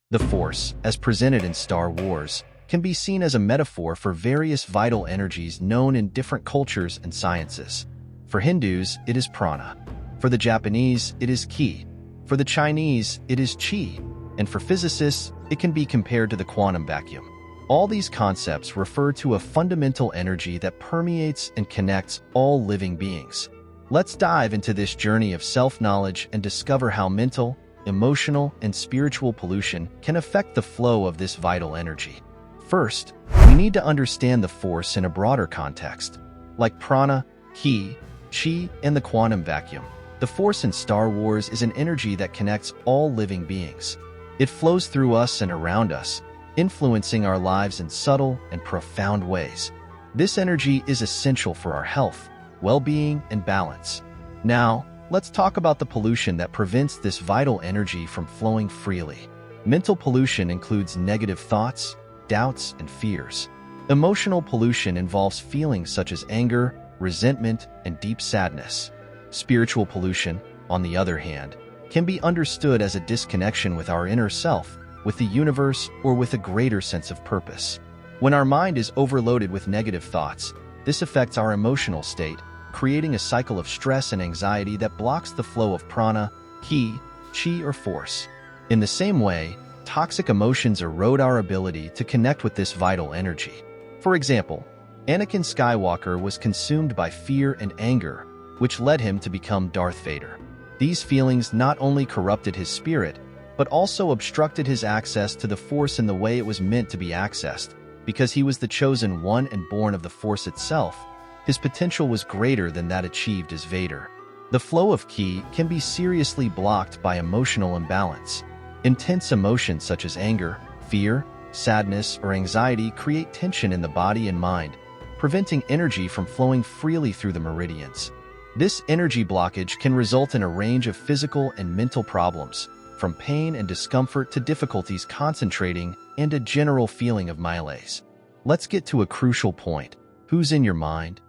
The Force, as presented in Star Wars, can be seen as a metaphor for various vital energies known in different cultures and sciences. For Hindus, it is prana. For the Japanese, it is ki. For the Chinese, it is qi. And for physicists, it can be compared to the quantum vacuum. All these concepts refer to a fundamental energy that permeates and connects all living beings. Let's dive into this journey of self-knowledge and discover how mental, emotional, and spiritual pollution can affect the flow of this vital energy. First, we need to understand the Force in a broader context. Like prana, ki, qi, and the quantum vacuum, the Force in Star Wars is an energy that connects all living beings. It flows through us and around us, influencing our lives in subtle and profound ways. This energy is essential for our health, well-being, and balance. Now, let's talk about the pollution that prevents this vital energy from flowing freely. Mental pollution includes negative thoughts, doubts, and fears. Emotional pollution involves feelings such as anger, resentment, and deep sadness. Spiritual pollution, on the other hand, can be understood as a disconnection with our inner self, with the universe, or with a greater sense of purpose. When our mind is overloaded with negative thoughts, this affects our emotional state, creating a cycle of stress and anxiety that blocks the flow of prana, ki, qi, or force. In the same way, toxic emotions erode our ability to connect with this vital energy. For example, Anakin Skywalker was consumed by fear and anger, which led him to become Darth Vader. These feelings not only corrupted his spirit, but also obstructed his access to the Force in the way it was meant to be accessed. Because he was the chosen one and born of the Force itself, his potential was greater than that achieved as Vader. The flow of ki can be seriously blocked by emotional imbalance. Intense emotions such as anger, fear, sadness, or anxiety create tension in the body and mind, preventing energy from flowing freely through the meridians. This energy blockage can result in a range of physical and mental problems, from pain and discomfort to difficulties concentrating and a general feeling of malaise. Let's get to a crucial point. Who's in your mind?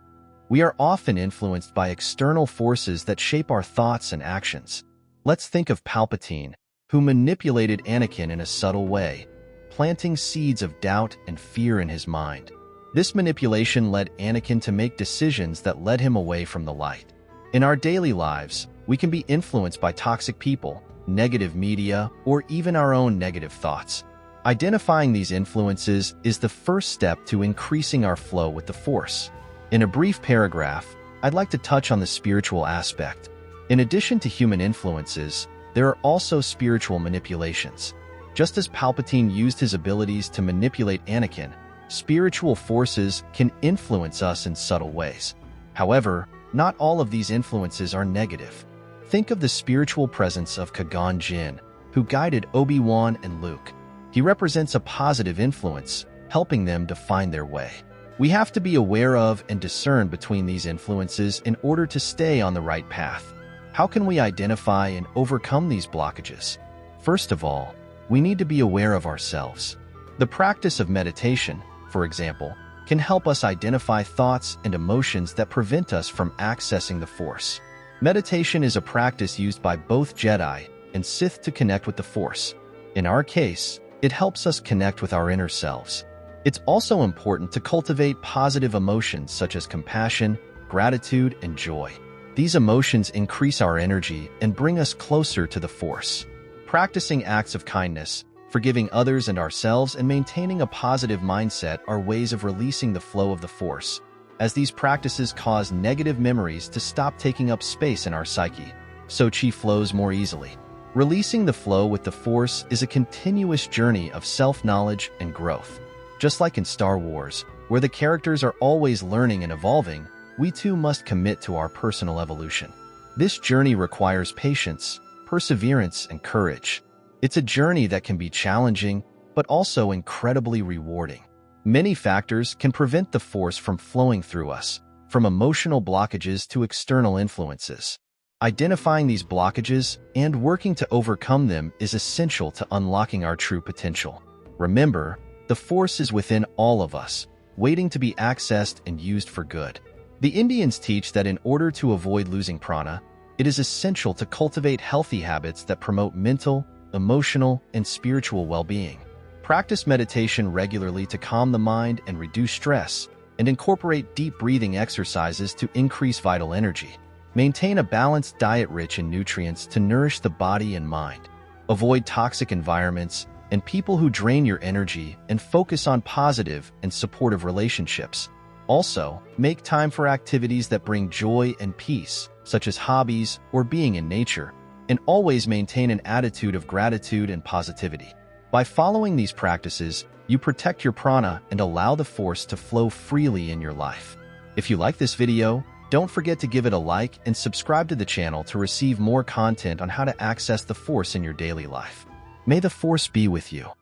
We are often influenced by external forces that shape our thoughts and actions. Let's think of Palpatine, who manipulated Anakin in a subtle way, planting seeds of doubt and fear in his mind. This manipulation led Anakin to make decisions that led him away from the light. In our daily lives, we can be influenced by toxic people, negative media, or even our own negative thoughts. Identifying these influences is the first step to increasing our flow with the Force. In a brief paragraph, I'd like to touch on the spiritual aspect. In addition to human influences, there are also spiritual manipulations. Just as Palpatine used his abilities to manipulate Anakin, spiritual forces can influence us in subtle ways. However, not all of these influences are negative. Think of the spiritual presence of Qui-Gon Jinn, who guided Obi-Wan and Luke. He represents a positive influence, helping them to find their way. We have to be aware of and discern between these influences in order to stay on the right path. How can we identify and overcome these blockages? First of all, we need to be aware of ourselves. The practice of meditation, for example, can help us identify thoughts and emotions that prevent us from accessing the Force. Meditation is a practice used by both Jedi and Sith to connect with the Force. In our case, it helps us connect with our inner selves. It's also important to cultivate positive emotions such as compassion, gratitude, and joy. These emotions increase our energy and bring us closer to the Force. Practicing acts of kindness, forgiving others and ourselves, and maintaining a positive mindset are ways of releasing the flow of the Force, as these practices cause negative memories to stop taking up space in our psyche, so Qi flows more easily. Releasing the flow with the Force is a continuous journey of self-knowledge and growth. Just like in Star Wars, where the characters are always learning and evolving, we too must commit to our personal evolution. This journey requires patience, perseverance, and courage. It's a journey that can be challenging, but also incredibly rewarding. Many factors can prevent the Force from flowing through us, from emotional blockages to external influences. Identifying these blockages and working to overcome them is essential to unlocking our true potential. Remember, the Force is within all of us, waiting to be accessed and used for good. The Indians teach that in order to avoid losing prana, it is essential to cultivate healthy habits that promote mental, emotional, and spiritual well-being. Practice meditation regularly to calm the mind and reduce stress, and incorporate deep breathing exercises to increase vital energy. Maintain a balanced diet rich in nutrients to nourish the body and mind. Avoid toxic environments and people who drain your energy, and focus on positive and supportive relationships. Also, make time for activities that bring joy and peace, such as hobbies or being in nature, and always maintain an attitude of gratitude and positivity. By following these practices, you protect your prana and allow the force to flow freely in your life. If you like this video, don't forget to give it a like and subscribe to the channel to receive more content on how to access the force in your daily life. May the force be with you.